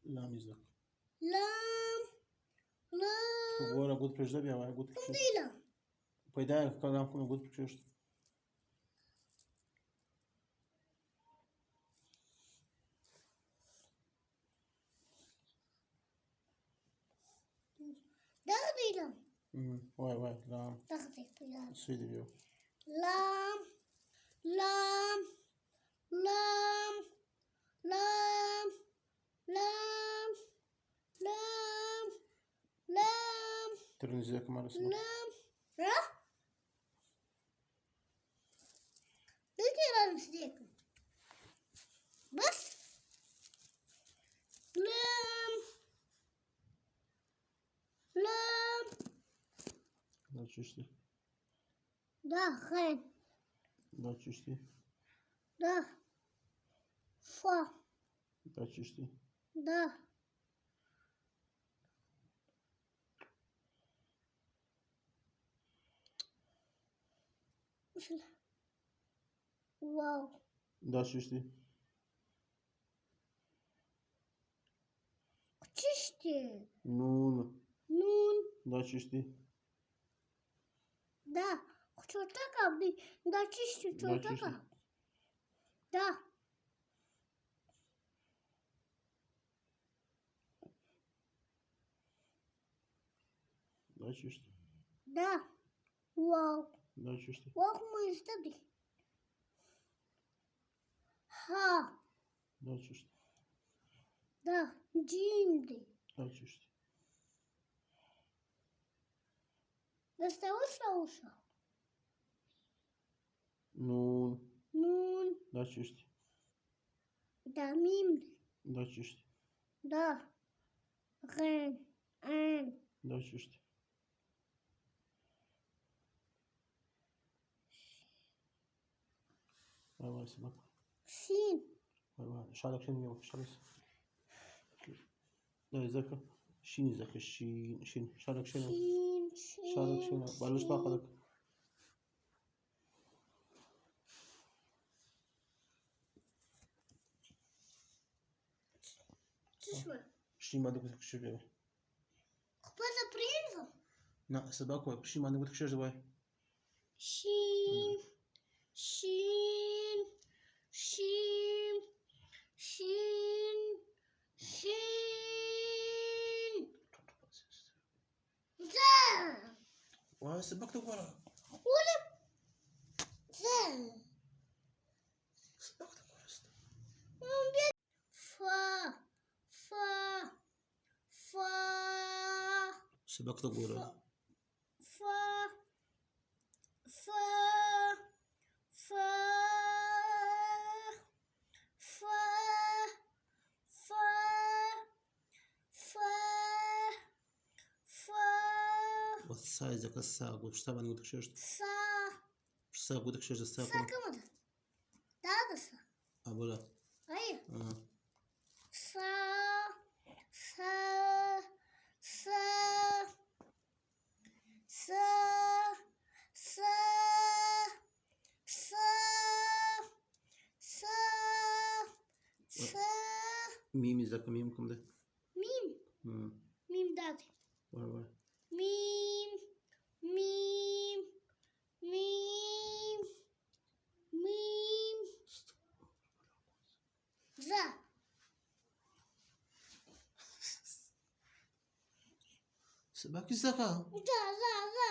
Lam izak. Lam. Lam. Agora good prejda bia vai good prejda. Dila. Păi da, că l-am cum good prejda. Dila. Vai, lam. Dila. Suidi bia. Lam. Lam. Lam. Lam. Lam. Lam. Lam. Tırın izak marası. Lam. Ra? Ne diyorlar size? Bas. Lam. Lam. Da çeşti. Da, gen. Da çeşti. Da. Fa. Da çeşti. Da. Wow. Da çeşti. Çişti. Nun. Nun. Da çeşti. Da. छोटा का भी da çişti छोटा का. Da. Da çeşti. Da. Wow. Da çeşti. Walk mu istedi? Ha. Da çeşti. Da. Cimdi. Da çeşti. Da sta usa. Nun. Nun. Da çeşti. Da mimdi. Da çeşti. Da. Ren. An. Da çeşti. Vai, se bak. Sin. Vai. Şarkı şimdi yok. Şarkı. Da izak. Şin izak. Şin. Şarkı şimdi. Sin. Şarkı şimdi. Barış bakalım. Çişme. Şin madde kutu kuşu bia. Kupasa prinzo. Na, se bak vai. Şin madde kutu kuşu vai. Shin. Shin. Shin. Shin. Shin. Da. Vai, se bak da agora. Olha. Da. Se bak da agora. Fa. Fa. Fa. Se bak da agora. Fa. Fa. Fa. Fa. Fa. Fa. Fa. Sa izak sa. Šta madde kutu kuşu? Sa. Sa kutu kuşu sa. Sa kamadı. Daha da sa. Abula. Hayır. Aha. Sa. Sa. Sa. Sa. Sa. Sa. Sa. Sa. Mim izak. Mim kumda. Mim. Mim dadi. Vai. Mim. Mim. Mim. Mim. Za. Se bak izak ha. Za.